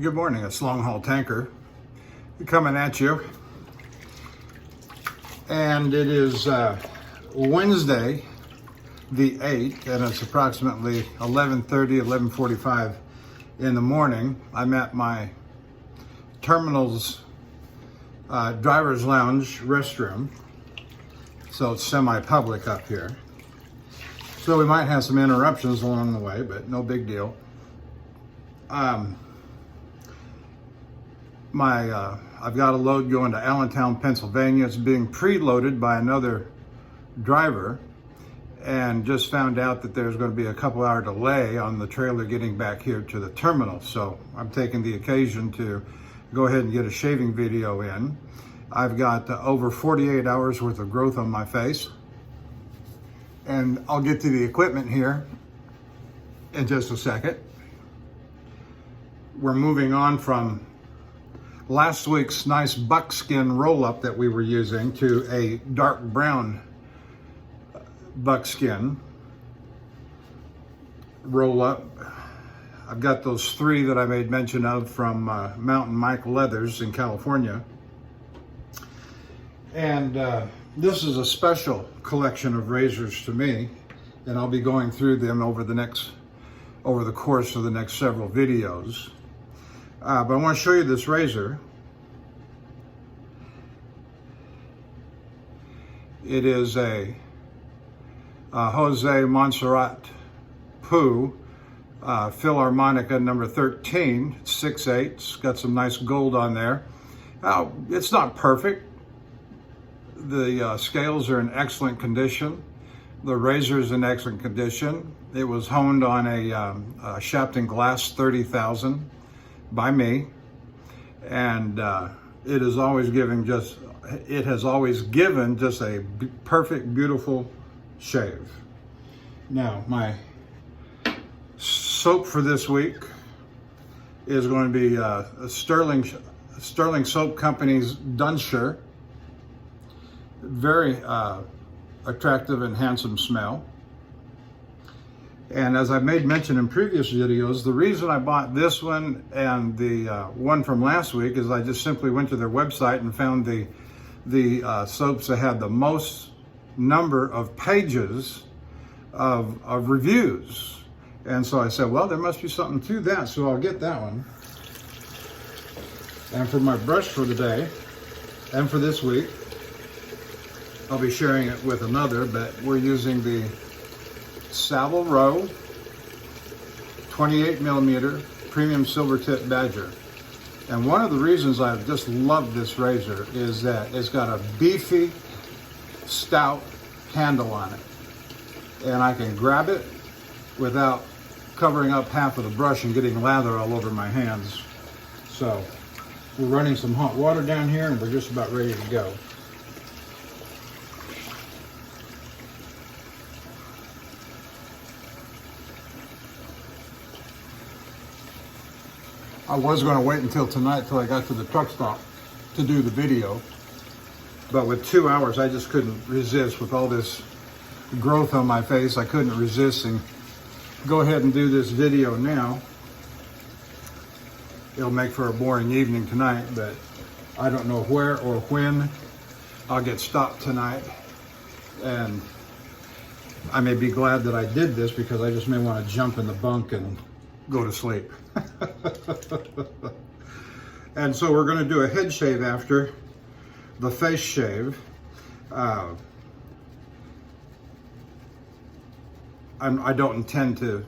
Good morning, it's Longhaultanker coming at you. And it is Wednesday the 8th, and it's approximately 11:45 in the morning. I'm at my terminal's driver's lounge restroom, so it's semi-public up here. So we might have some interruptions along the way, but no big deal. I've got a load going to Allentown, Pennsylvania. It's being preloaded by another driver, and just found out that there's going to be a couple hour delay on the trailer getting back here to the terminal. So I'm taking the occasion to go ahead and get a shaving video in. I've got over 48 hours worth of growth on my face, and I'll get to the equipment here in just a second. We're moving on from last week's nice buckskin roll-up that we were using to a dark brown buckskin roll-up. I've got those three that I made mention of from Mountain Mike Leathers in California. And this is a special collection of razors to me, and I'll be going through them over the course of the next several videos. But I want to show you this razor. It is a Jose Montserrat Poo Filarmonica number 13, 6/8. It's got some nice gold on there. It's not perfect. The scales are in excellent condition. The razor is in excellent condition. It was honed on a Shapton Glass 30,000 by me, and it has always given just a perfect, beautiful shave. Now, my soap for this week is going to be Stirling Soap Company's Dunshire. Very attractive and handsome smell. And as I made mention in previous videos, the reason I bought this one and the one from last week is I just simply went to their website and found the soaps that had the most number of pages of reviews. And so I said, well, there must be something to that, so I'll get that one. And for my brush for the day and for this week, I'll be sharing it with another, but we're using the Savile Row 28mm Premium Silver Tip Badger. And one of the reasons I've just loved this razor is that it's got a beefy, stout handle on it. And I can grab it without covering up half of the brush and getting lather all over my hands. So we're running some hot water down here, and we're just about ready to go. I was going to wait until tonight till I got to the truck stop to do the video, but with 2 hours I just couldn't resist. With all this growth on my face, I couldn't resist and go ahead and do this video now. It'll make for a boring evening tonight, but I don't know where or when I'll get stopped tonight, and I may be glad that I did this, because I just may want to jump in the bunk and go to sleep. And so we're going to do a head shave after the face shave. I don't intend to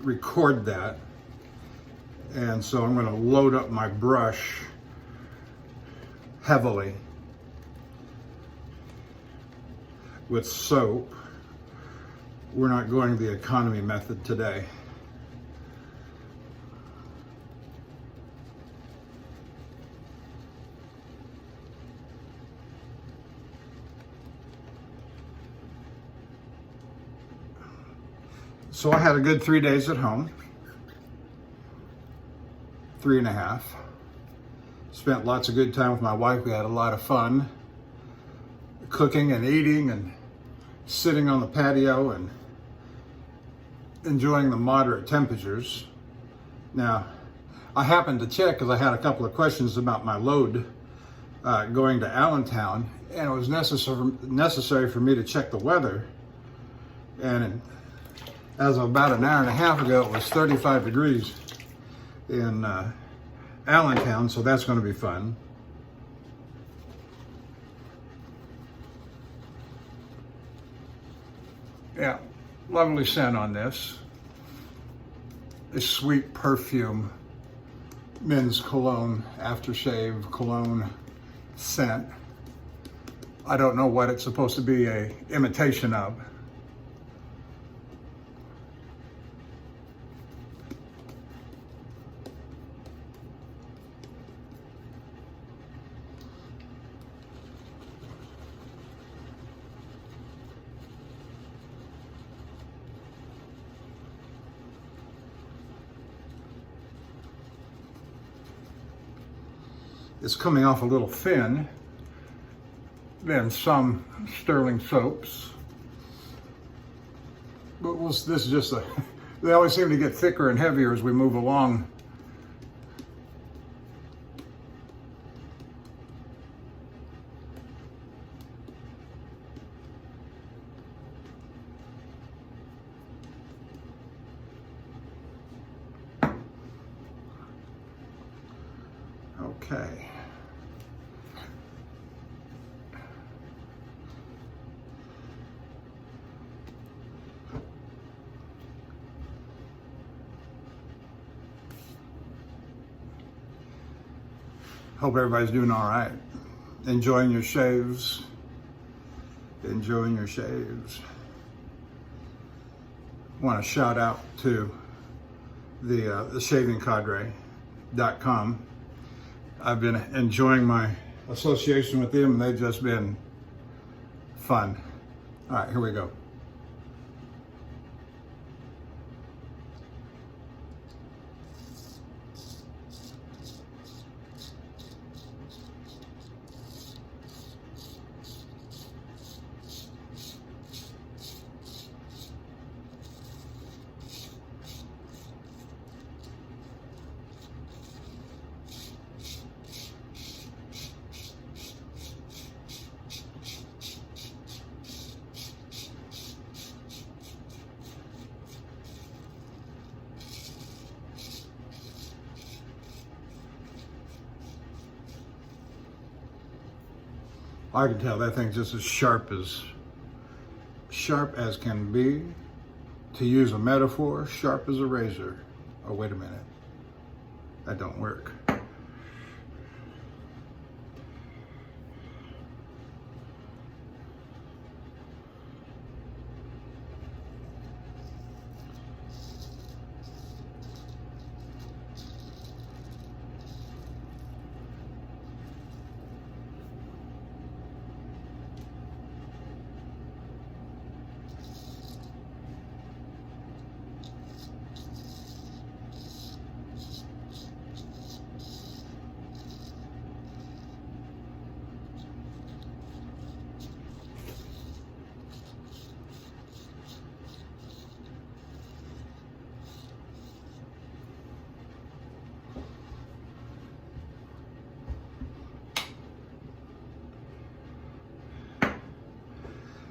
record that, and so I'm going to load up my brush heavily with soap. We're not going the economy method today. So I had a good 3 days at home, 3.5. Spent lots of good time with my wife. We had a lot of fun cooking and eating and sitting on the patio and enjoying the moderate temperatures. Now, I happened to check because I had a couple of questions about my load going to Allentown, and it was necessary for me to check the weather. And as of about an hour and a half ago, it was 35 degrees in Allentown, so that's going to be fun. Yeah, lovely scent on this. A sweet perfume, men's cologne, aftershave cologne scent. I don't know what it's supposed to be a imitation of. It's coming off a little thin than some Stirling soaps. But this is just they always seem to get thicker and heavier as we move along. Okay. Hope everybody's doing all right. Enjoying your shaves. Enjoying your shaves. I want to shout out to the shavingcadre.com. I've been enjoying my association with them, and they've just been fun. All right, here we go. I can tell that thing's just as sharp as can be. To use a metaphor, sharp as a razor. Oh, wait a minute. That don't work.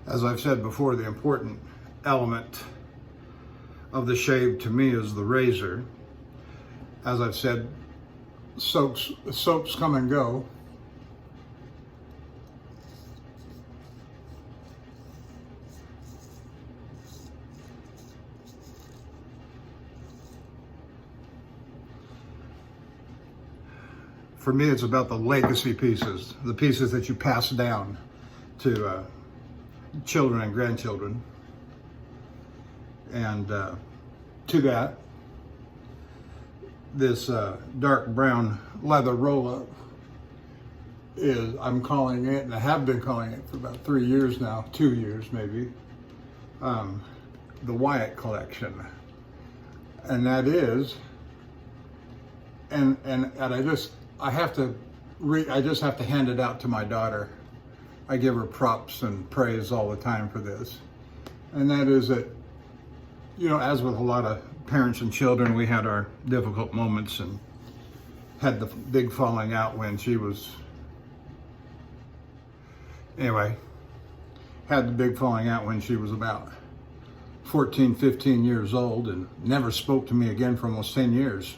As I've said before, the important element of the shave to me is the razor. As I've said, soaps come and go. For me, it's about the legacy pieces, the pieces that you pass down to children and grandchildren. And to that, this dark brown leather roll-up is, I'm calling it, and I have been calling it for about 3 years now, 2 years maybe, the Wyatt collection. And that is, and I just have to hand it out to my daughter. I give her props and praise all the time for this. And that is that, you know, as with a lot of parents and children, we had our difficult moments, and had the big falling out when she was, anyway, had the big falling out when she was about 14, 15 years old, and never spoke to me again for almost 10 years.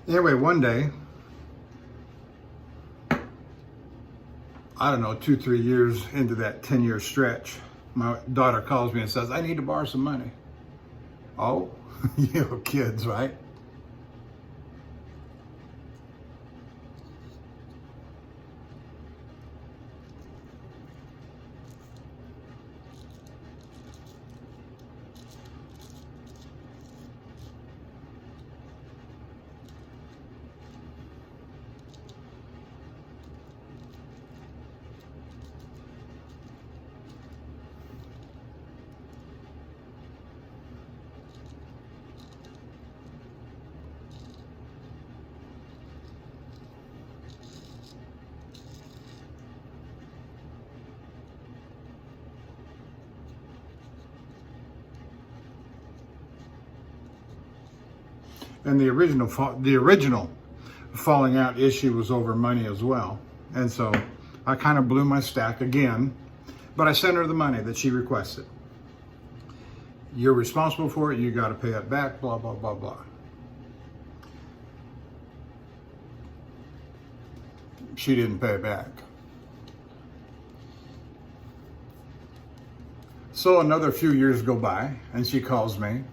Anyway, one day, I don't know, 2-3 years into that 10-year stretch, my daughter calls me and says, I need to borrow some money. Oh, you know, kids, right? And the original falling out issue was over money as well. And so I kind of blew my stack again, but I sent her the money that she requested. You're responsible for it, you got to pay it back, blah, blah, blah, blah. She didn't pay it back. So another few years go by, and she calls me.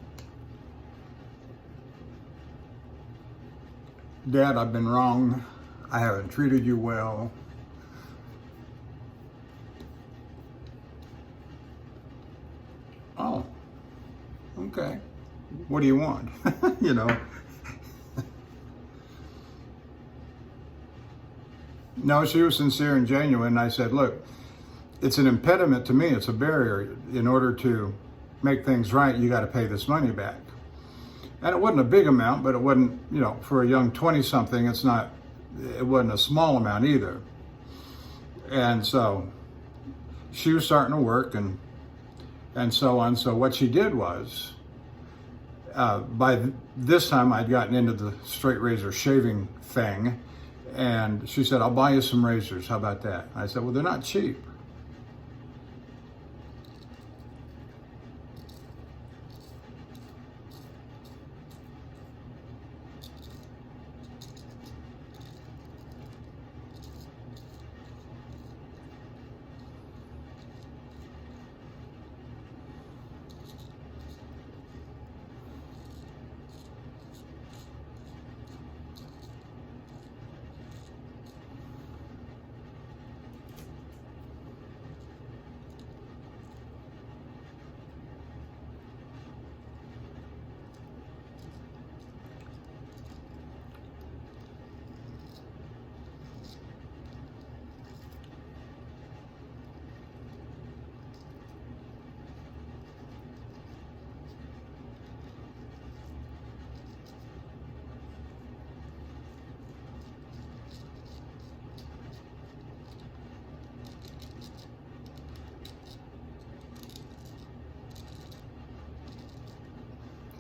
Dad, I've been wrong. I haven't treated you well. Oh, okay. What do you want? You know. No, she was sincere and genuine. I said, look, it's an impediment to me. It's a barrier. In order to make things right, you got to pay this money back. And it wasn't a big amount, but it wasn't, you know, for a young 20-something, it wasn't a small amount either. And so she was starting to work and so on. So what she did was, by this time I'd gotten into the straight razor shaving thing, and she said, I'll buy you some razors. How about that? I said, well, they're not cheap.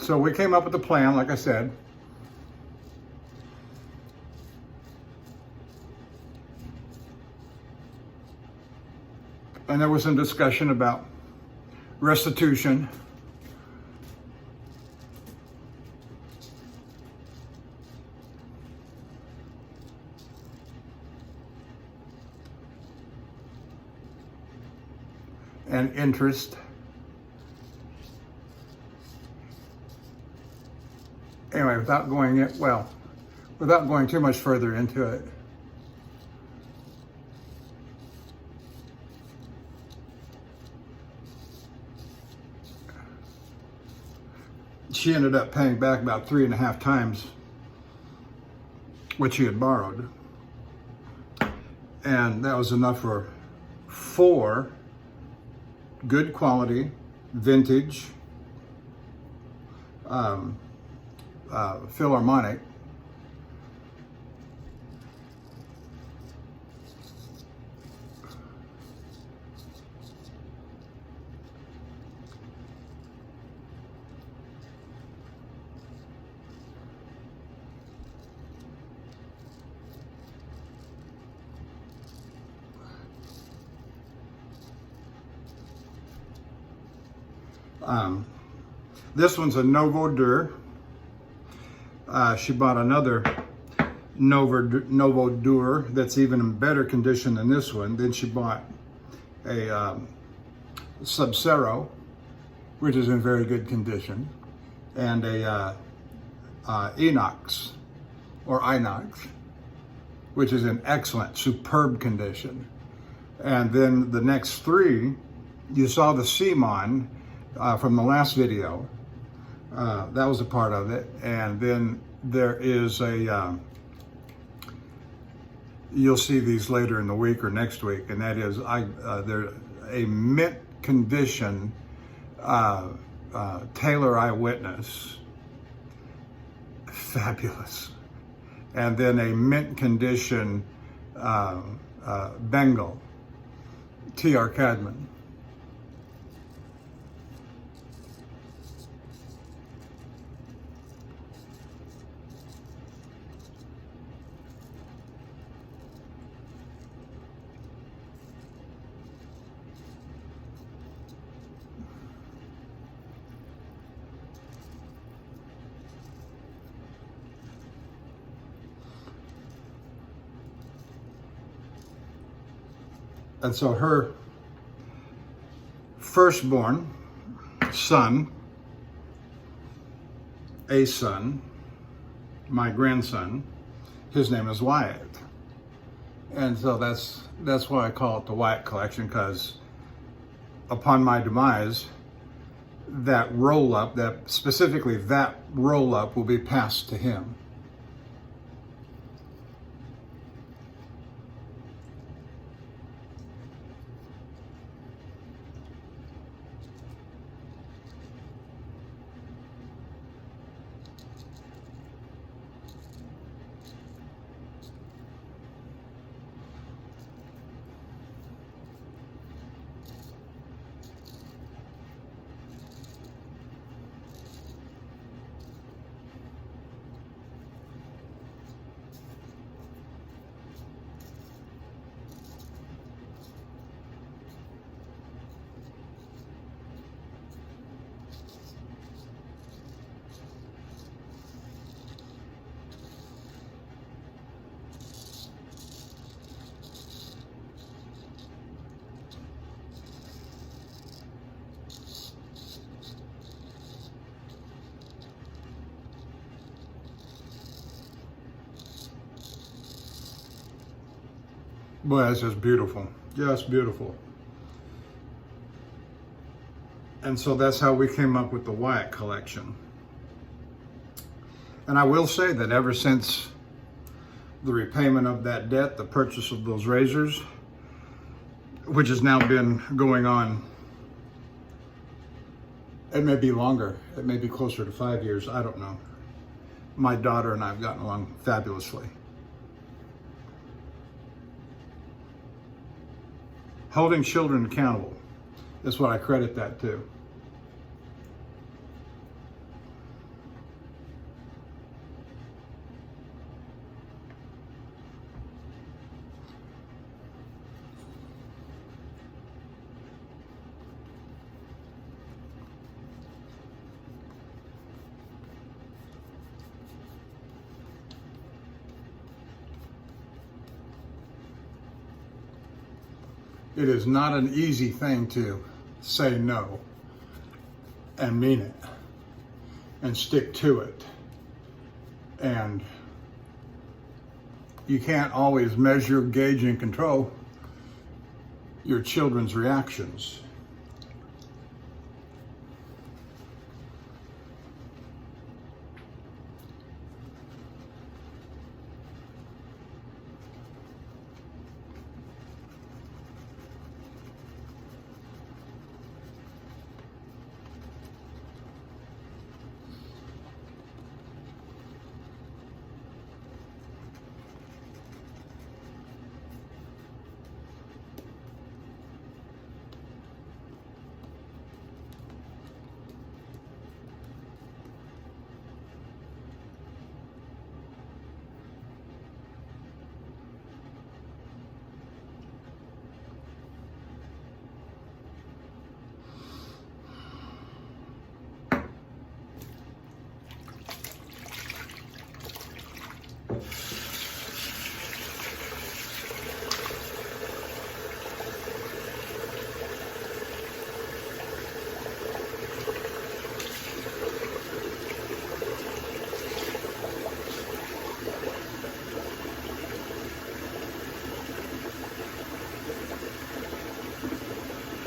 So we came up with a plan, like I said. And there was some discussion about restitution. And interest. without going too much further into it. She ended up paying back about 3.5 times what she had borrowed. And that was enough for 4 good quality, vintage, Filarmonic this one's a Novodur. She bought another Novodur that's even in better condition than this one. Then she bought a Savile Row, which is in very good condition, and a Inox, which is in excellent, superb condition. And then the next 3, you saw the Simon from the last video. That was a part of it. And then there is a, you'll see these later in the week or next week, and that is there's a mint condition Taylor Eyewitness, fabulous. And then a mint condition Bengal, TR Cadman. And so her firstborn son, a son, my grandson, his name is Wyatt. And so that's why I call it the Wyatt collection, because upon my demise, that roll-up, specifically that roll-up will be passed to him. Boy, that's just beautiful, just beautiful. And so that's how we came up with the Wyatt collection. And I will say that ever since the repayment of that debt, the purchase of those razors, which has now been going on, it may be longer, it may be closer to 5 years, I don't know. My daughter and I have gotten along fabulously. Holding children accountable is what I credit that to. It is not an easy thing to say no and mean it and stick to it And you can't always measure, gauge, and control your children's reactions.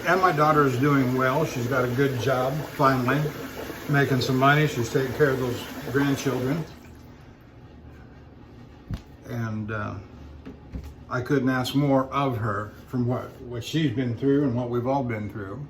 And my daughter is doing well. She's got a good job, finally, making some money. She's taking care of those grandchildren. And I couldn't ask more of her from what she's been through and what we've all been through.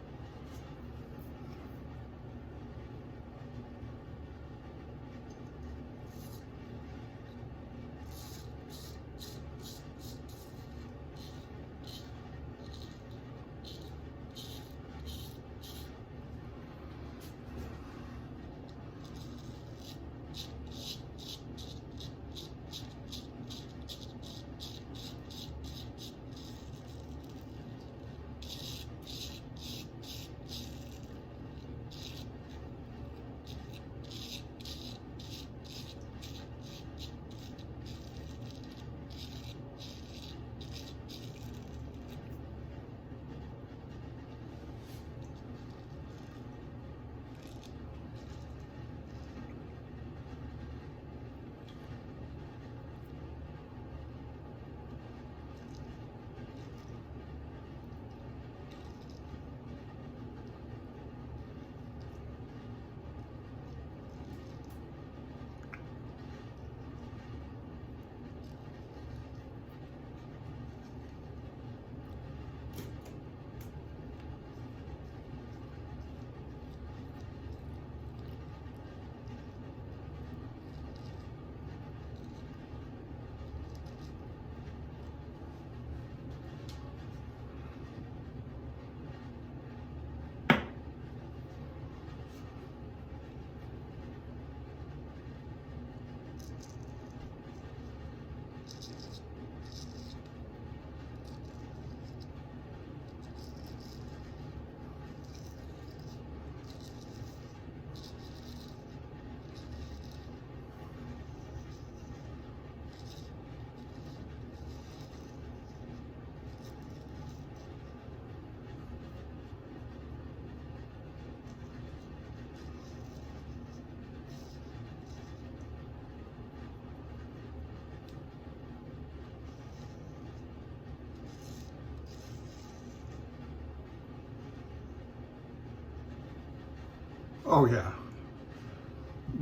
Oh yeah,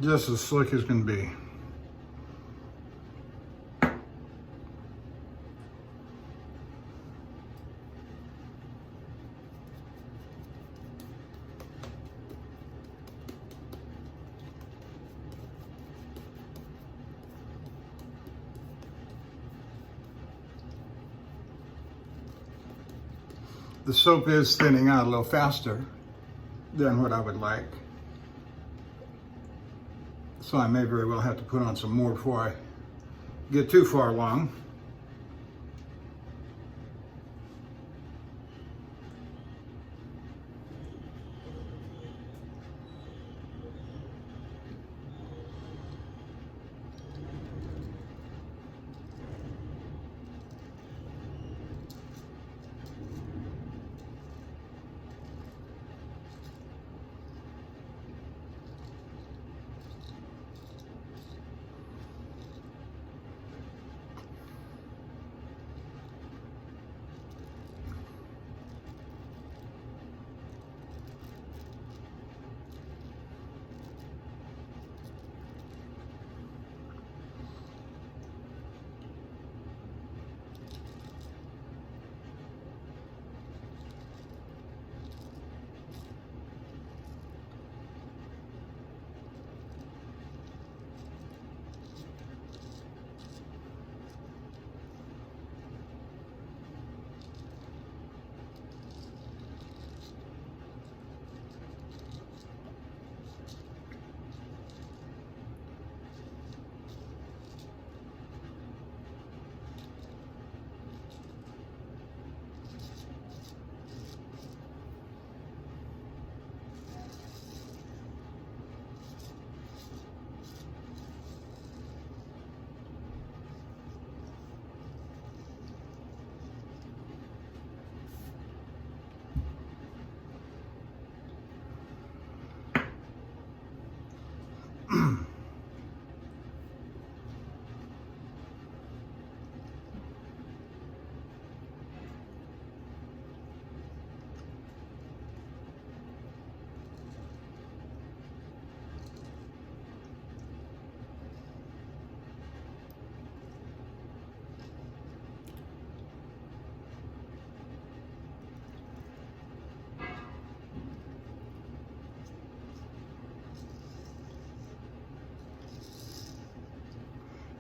just as slick as can be. The soap is thinning out a little faster than what I would like. So I may very well have to put on some more before I get too far along.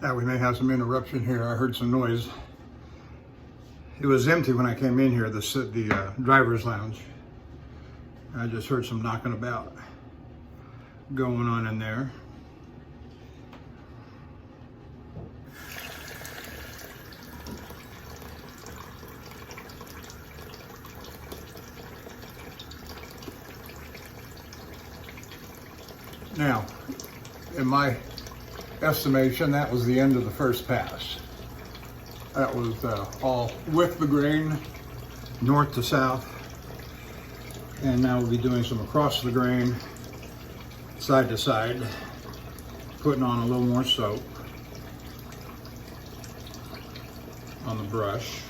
We may have some interruption here. I heard some noise. It was empty when I came in here, the driver's lounge. I just heard some knocking about going on in there. Now, in my estimation, that was the end of the first pass. That was all with the grain, north to south. And now we'll be doing some across the grain, side to side, putting on a little more soap on the brush.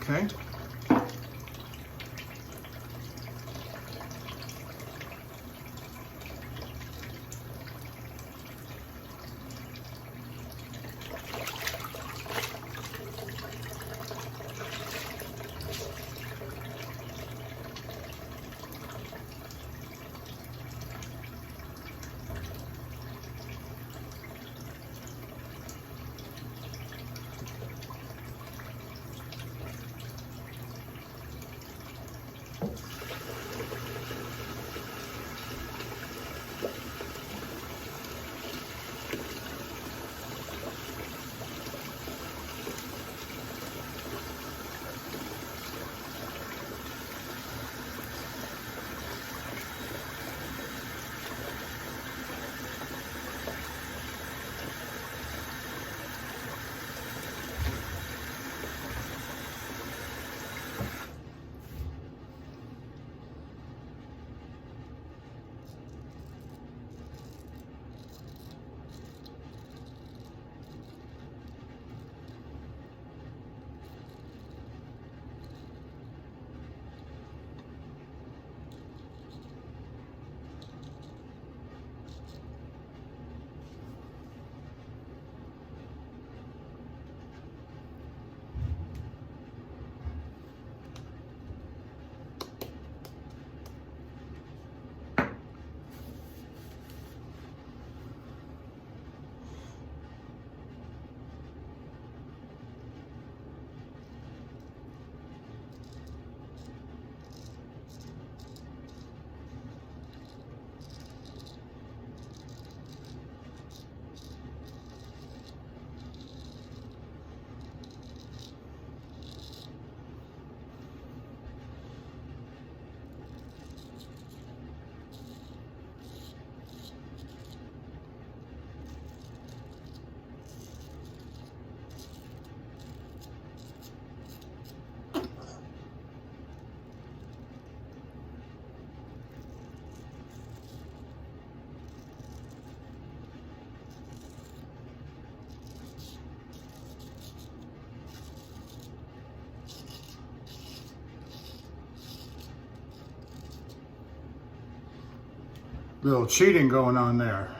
Okay. Little cheating going on there.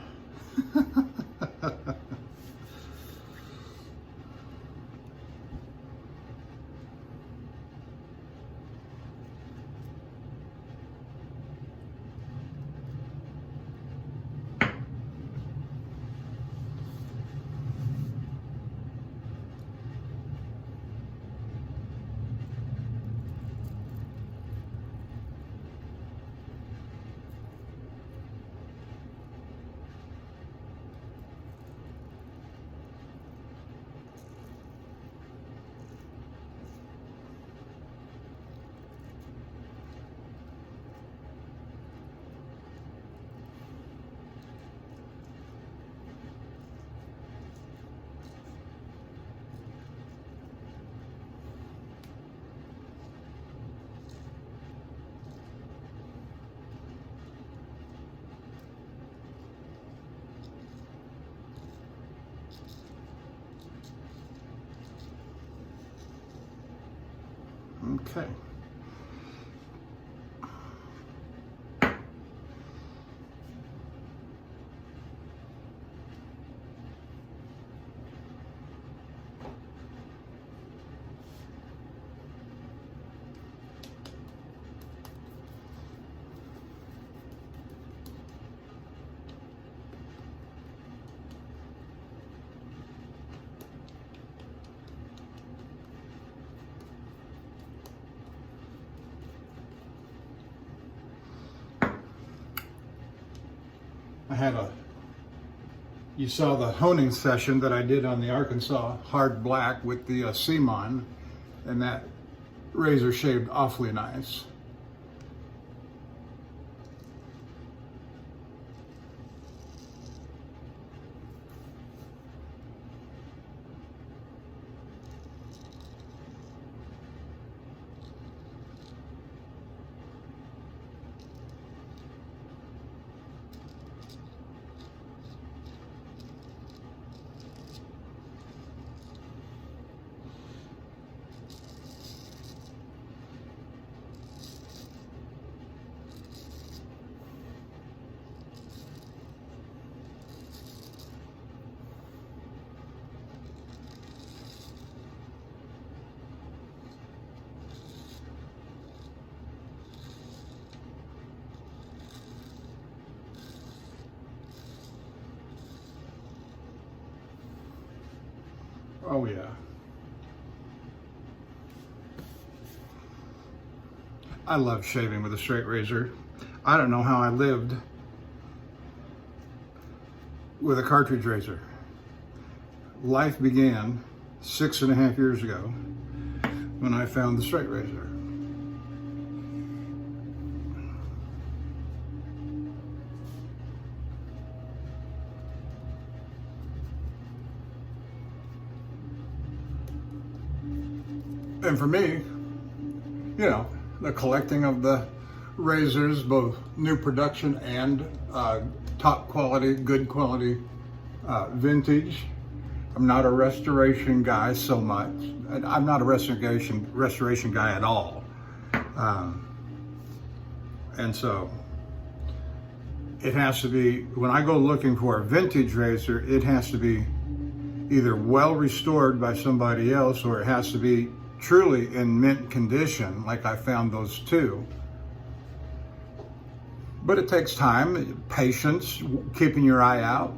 Okay. You saw the honing session that I did on the Arkansas hard black with the Simon, and that razor shaved awfully nice. Oh yeah. I love shaving with a straight razor. I don't know how I lived with a cartridge razor. Life began 6.5 years ago when I found the straight razor. And for me, you know, the collecting of the razors, both new production and top quality, good quality vintage. I'm not a restoration guy so much. I'm not a restoration guy at all. And so it has to be, when I go looking for a vintage razor, it has to be either well restored by somebody else, or it has to be truly in mint condition, like I found those two. But it takes time, patience, keeping your eye out.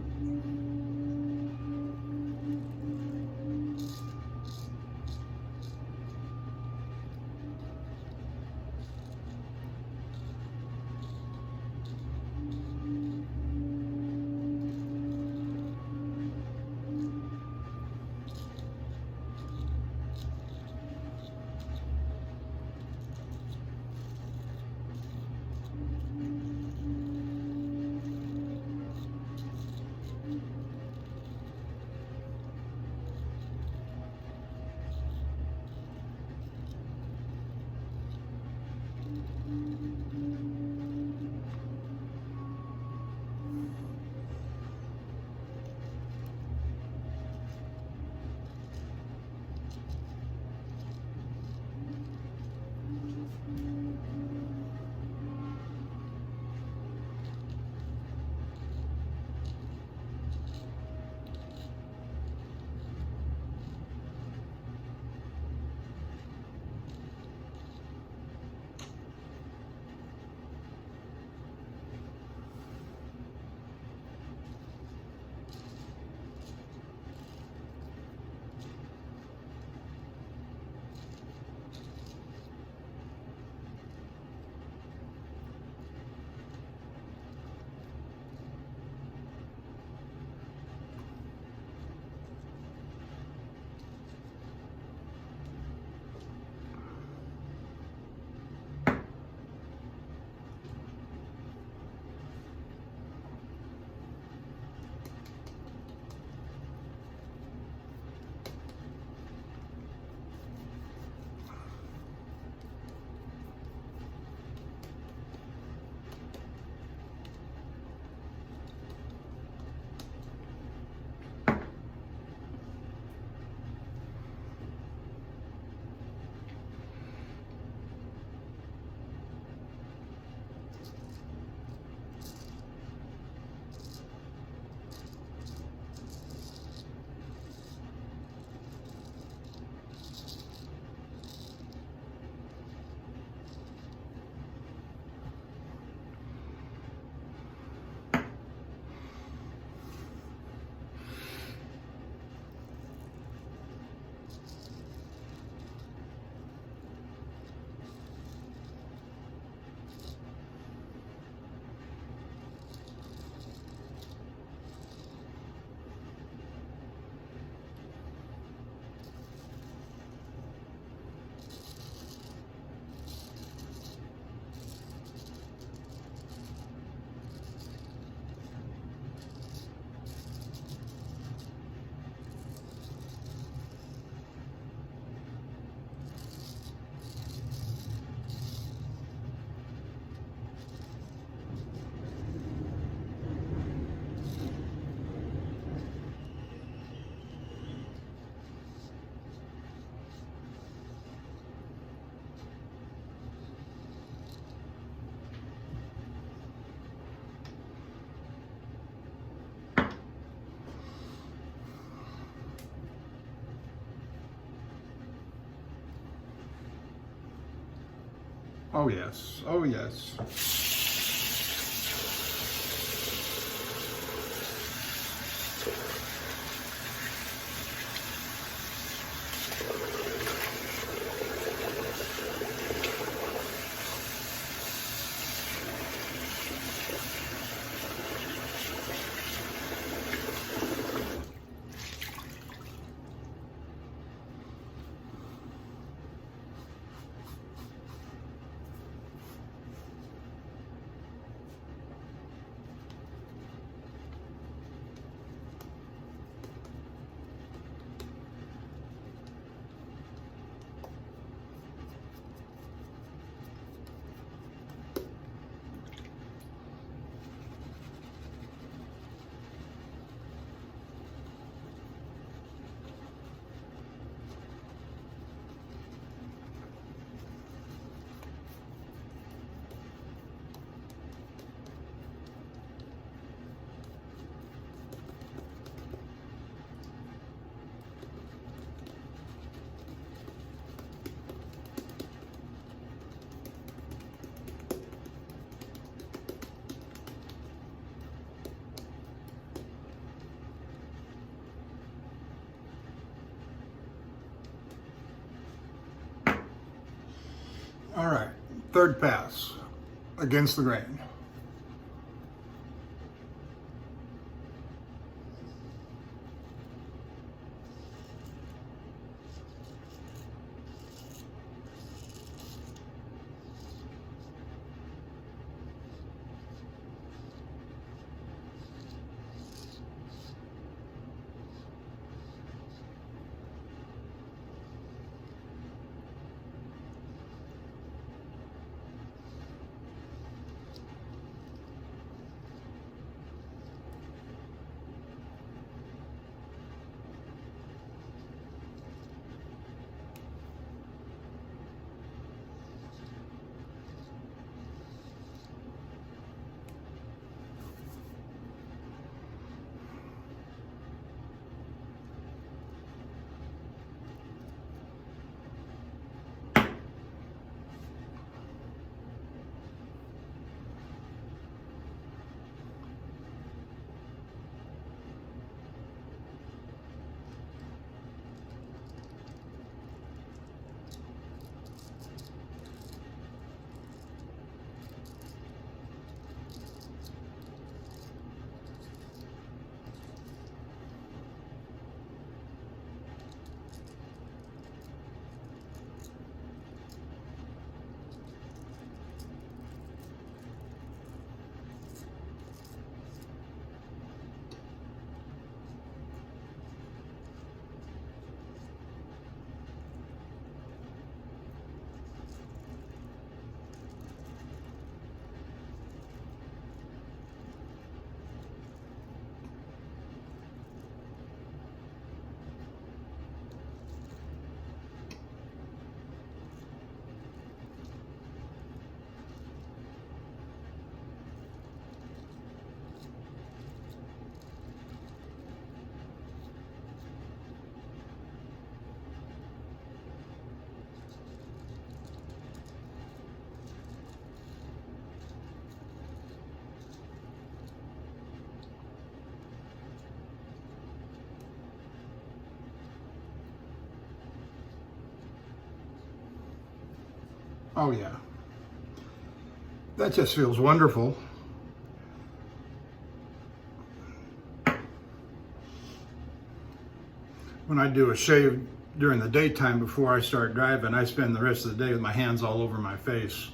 Oh yes, oh yes. All right, third pass against the grain. Oh yeah, that just feels wonderful. When I do a shave during the daytime before I start driving, I spend the rest of the day with my hands all over my face.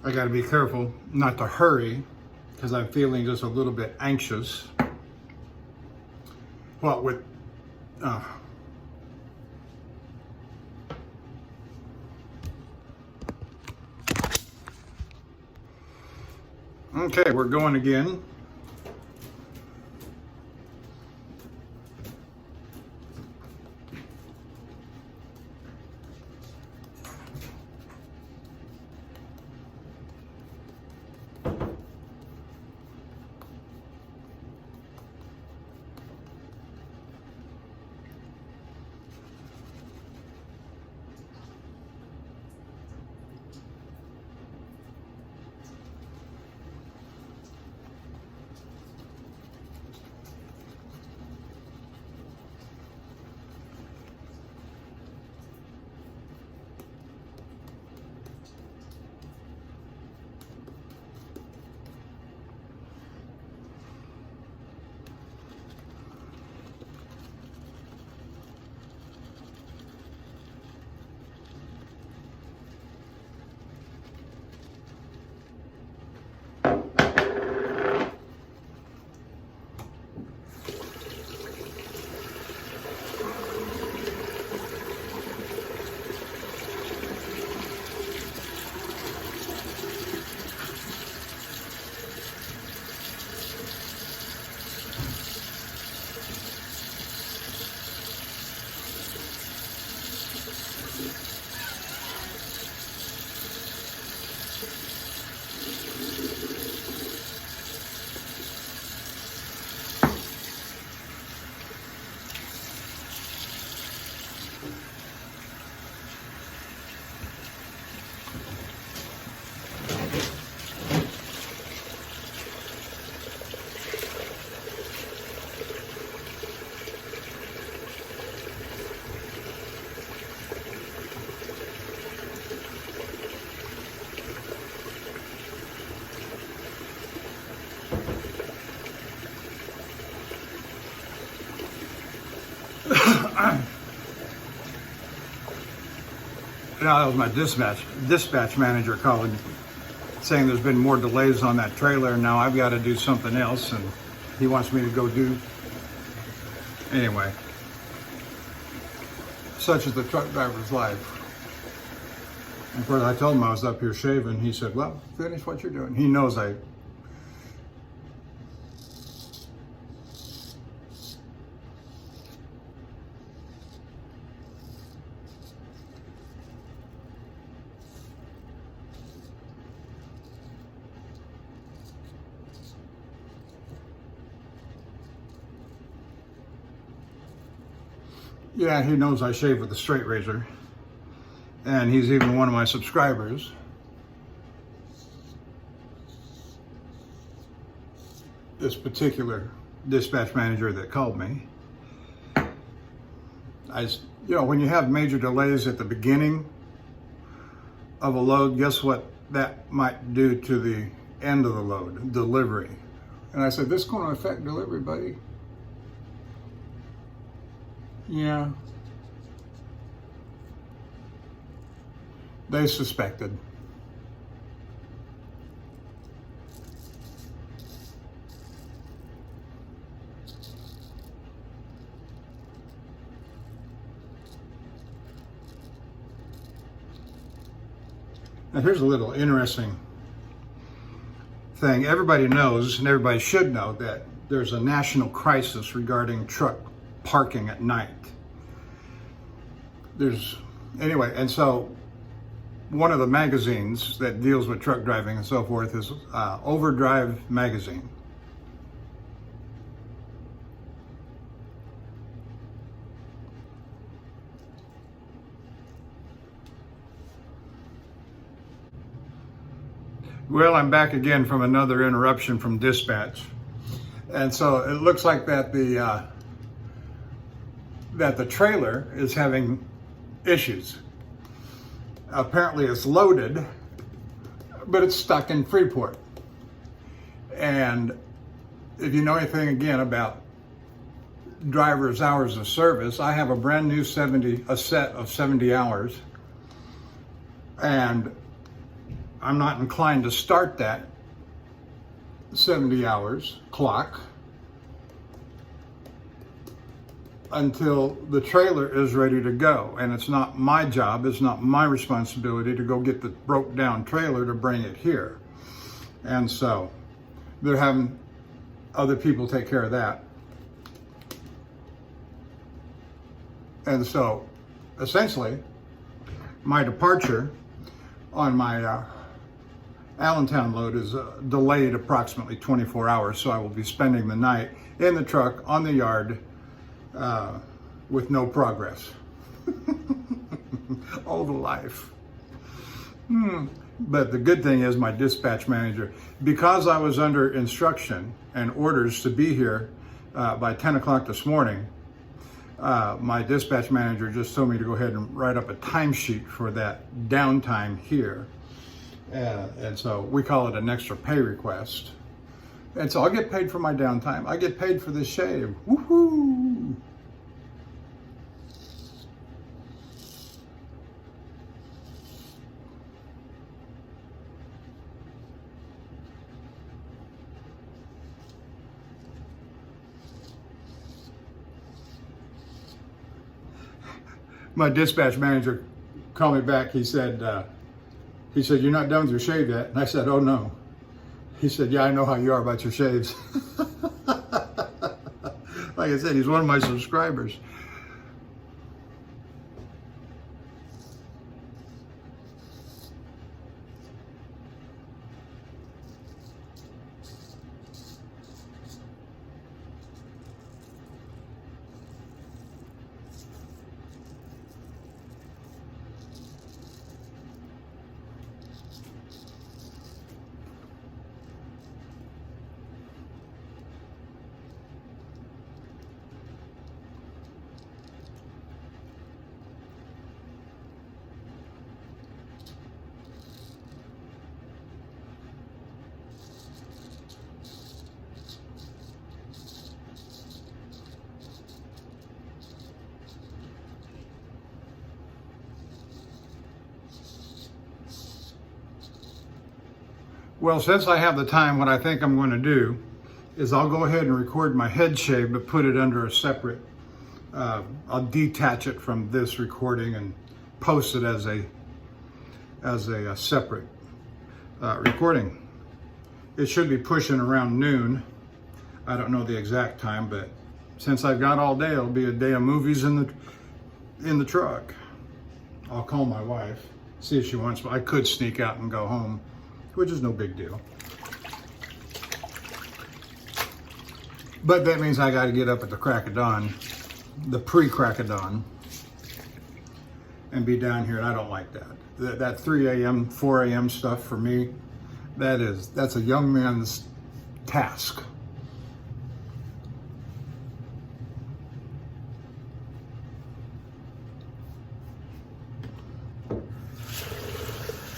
I got to be careful not to hurry because I'm feeling just a little bit anxious. What with okay, we're going again. That was my dispatch manager calling, saying there's been more delays on that trailer. Now I've got to do something else, and he wants me to go do. Anyway, such is the truck driver's life. And of course, I told him I was up here shaving. He said, "Well, finish what you're doing." He knows I. Yeah, he knows I shave with a straight razor, and he's even one of my subscribers. This particular dispatch manager that called me, when you have major delays at the beginning of a load, guess what that might do to the end of the load, delivery. And I said, this is going to affect delivery, buddy. Yeah. They suspected. Now here's a little interesting thing. Everybody knows, and everybody should know, that there's a national crisis regarding truck parking at night. Anyway, and so one of the magazines that deals with truck driving and so forth is Overdrive magazine. Well, I'm back again from another interruption from dispatch. And so it looks like that the trailer is having issues. Apparently it's loaded, but it's stuck in Freeport. And if you know anything again about driver's hours of service, I have a brand new set of 70 hours. And I'm not inclined to start that 70 hours clock until the trailer is ready to go. And it's not my job, it's not my responsibility to go get the broke down trailer to bring it here. And so they're having other people take care of that. And so essentially my departure on my Allentown load is delayed approximately 24 hours. So I will be spending the night in the truck on the yard with no progress. Oh, the life. But the good thing is my dispatch manager, because I was under instruction and orders to be here by 10 o'clock this morning, my dispatch manager just told me to go ahead and write up a timesheet for that downtime here. And so we call it an extra pay request. And so I'll get paid for my downtime. I get paid for this shave. Woohoo! My dispatch manager called me back. He said, you're not done with your shave yet? And I said, oh no. He said, yeah, I know how you are about your shaves. Like I said, he's one of my subscribers. Well, since I have the time, what I think I'm going to do is I'll go ahead and record my head shave, but put it under a separate, I'll detach it from this recording and post it as a separate recording. It should be pushing around noon. I don't know the exact time, but since I've got all day, it'll be a day of movies in the truck. I'll call my wife, see if she wants, I could sneak out and go home, which is no big deal. But that means I got to get up at the crack of dawn, the pre-crack of dawn, and be down here, and I don't like that. That 3 a.m., 4 a.m. stuff for me, that's a young man's task.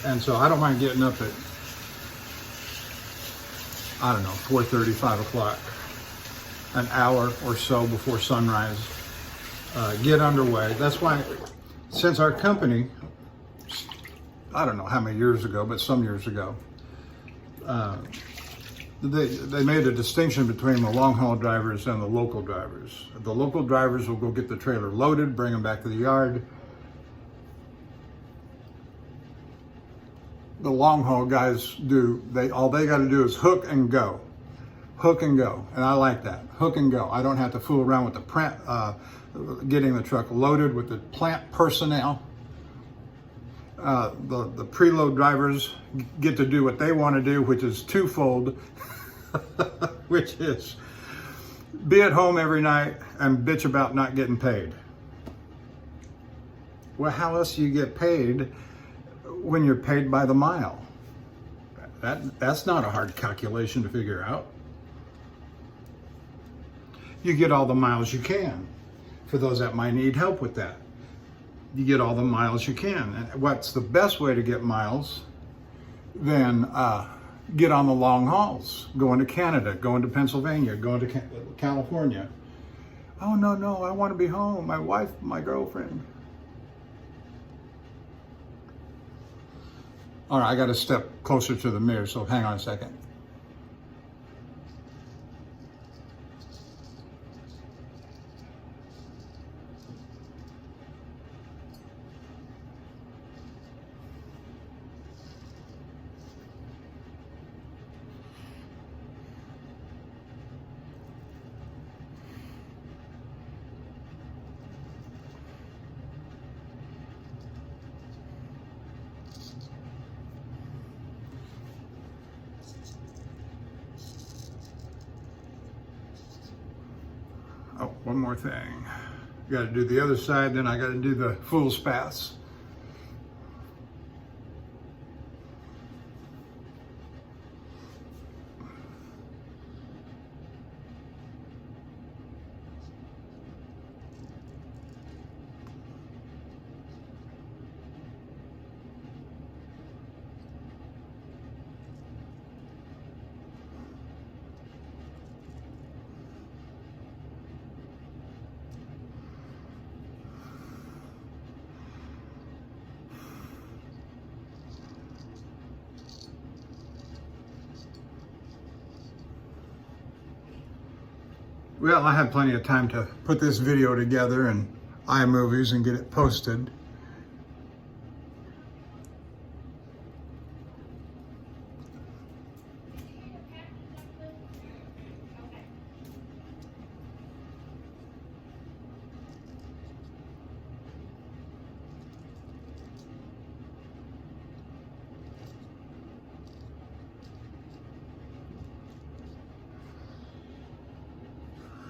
And so I don't mind getting up at, I don't know, 4:30, 5 o'clock, an hour or so before sunrise, get underway. That's why, since our company, I don't know how many years ago, but some years ago, they made a distinction between the long haul drivers and the local drivers. The local drivers will go get the trailer loaded, bring them back to the yard. The long haul guys all they got to do is hook and go. Hook and go. And I like that. Hook and go. I don't have to fool around with getting the truck loaded with the plant personnel. The preload drivers get to do what they want to do, which is twofold, which is be at home every night and bitch about not getting paid. Well, how else do you get paid when you're paid by the mile? That's not a hard calculation to figure out. You get all the miles you can. For those that might need help with that, you get all the miles you can. And what's the best way to get miles? Then get on the long hauls, going to Canada, going to Pennsylvania, going to California. Oh, no, I want to be home. My wife, my girlfriend. All right, I got to step closer to the mirror, so hang on a second. Oh, one more thing. Got to do the other side, then I got to do the fool's pass. Well, I had plenty of time to put this video together in iMovies and get it posted.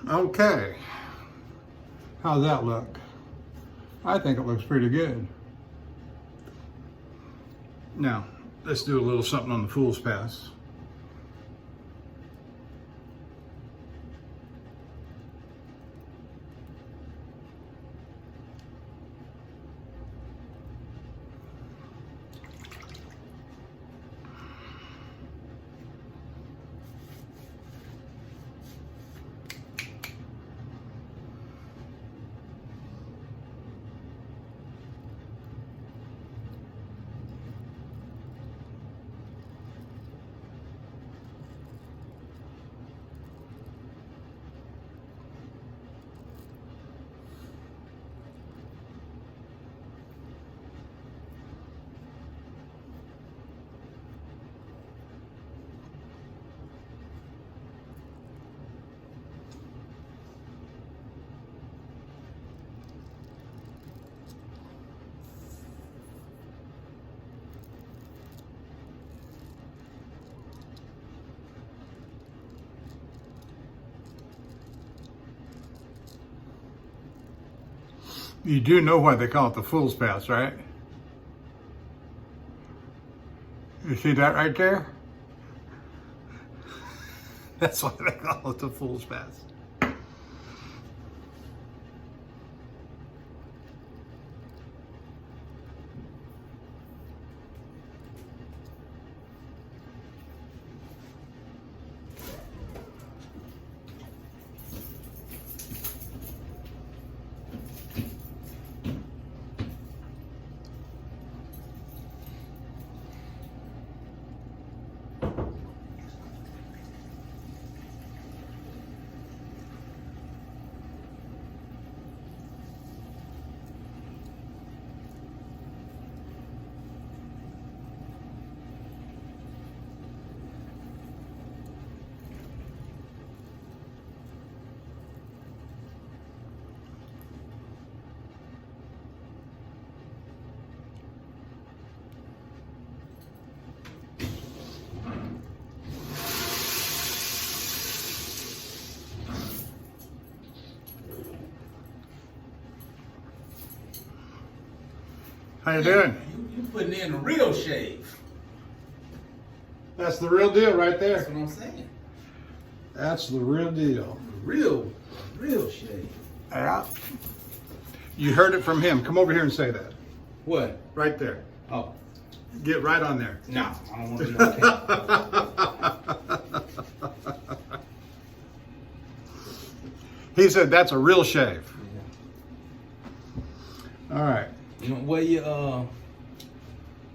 Okay, how's that look? I think it looks pretty good. Now, let's do a little something on the fool's pass. You do know why they call it the fool's pass, right? You see that right there? That's why they call it the fool's pass. How you doing? You putting in a real shave. That's the real deal right there. That's what I'm saying. That's the real deal. Real shave. Yeah. You heard it from him. Come over here and say that. What? Right there. Oh. Get right on there. No, I don't want to be on camera. He said that's a real shave. Yeah. All right. You know, wear your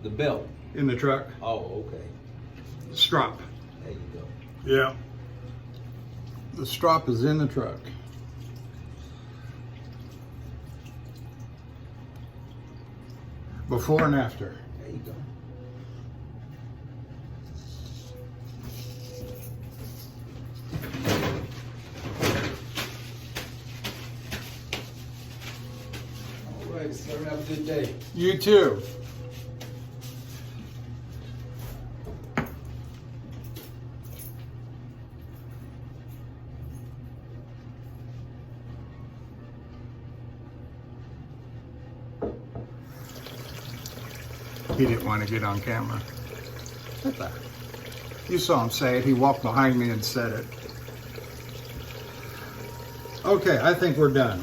the belt. in the truck. Oh, okay. Strop. There you go. Yeah. The strop is in the truck. Before and after. There you go. All right, sir. Have a good day. You too. He didn't want to get on camera. What the? You saw him say it. He walked behind me and said it. Okay, I think we're done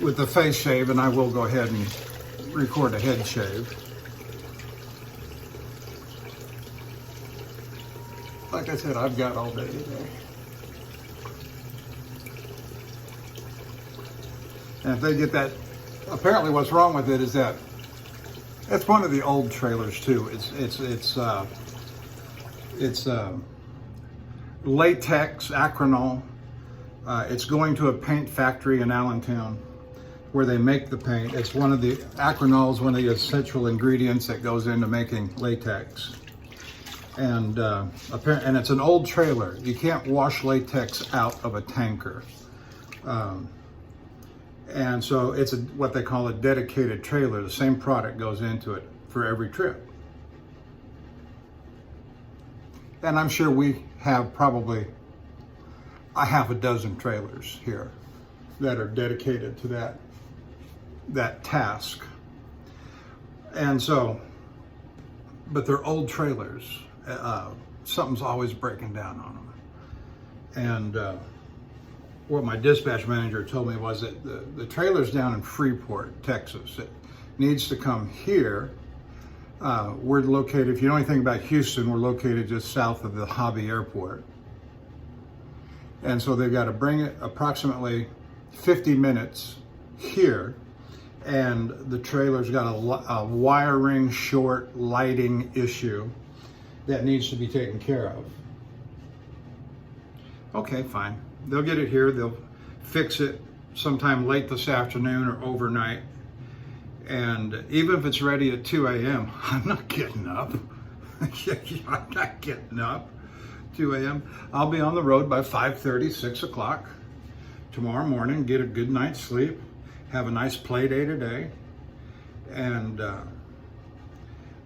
with the face shave, and I will go ahead and record a head shave. Like I said, I've got all day today. And if they get that, apparently what's wrong with it is that it's one of the old trailers too. It's latex acrylonol. It's going to a paint factory in Allentown where they make the paint. It's one of the acrylonol is one of the essential ingredients that goes into making latex. And and it's an old trailer. You can't wash latex out of a tanker. And so it's what they call a dedicated trailer. The same product goes into it for every trip. And I'm sure we have probably a half a dozen trailers here that are dedicated to that task. And so, but they're old trailers. Something's always breaking down on them. And what my dispatch manager told me was that the trailer's down in Freeport, Texas. It needs to come here. We're located, if you know anything about Houston, we're located just south of the Hobby Airport. And so they've got to bring it approximately 50 minutes here. And the trailer's got a wiring short lighting issue that needs to be taken care of. Okay, fine. They'll get it here. They'll fix it sometime late this afternoon or overnight. And even if it's ready at 2 a.m., I'm not getting up. I'm not getting up. 2 a.m. I'll be on the road by 5:30, 6 o'clock tomorrow morning, get a good night's sleep, have a nice play day today. And,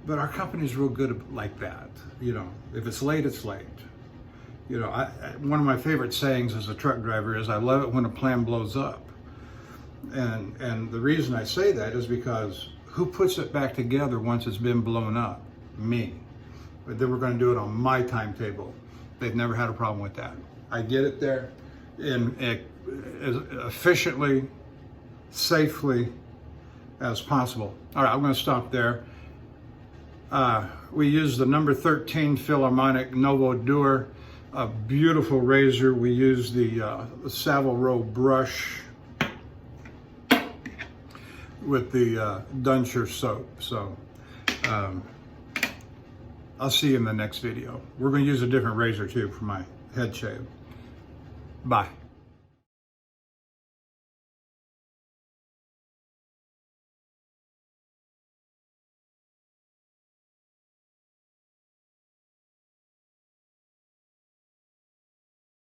but our company's real good like that. You know, if it's late, it's late. You know, one of my favorite sayings as a truck driver is, I love it when a plan blows up. And the reason I say that is because who puts it back together once it's been blown up? Me. But then we're going to do it on my timetable. They've never had a problem with that. I get it there as efficiently, safely as possible. All right, I'm going to stop there. We use the number 13 Filarmonica Novodur, a beautiful razor. We use the Savile Row brush with the Dunshire soap. So I'll see you in the next video. We're going to use a different razor too for my head shave. Bye.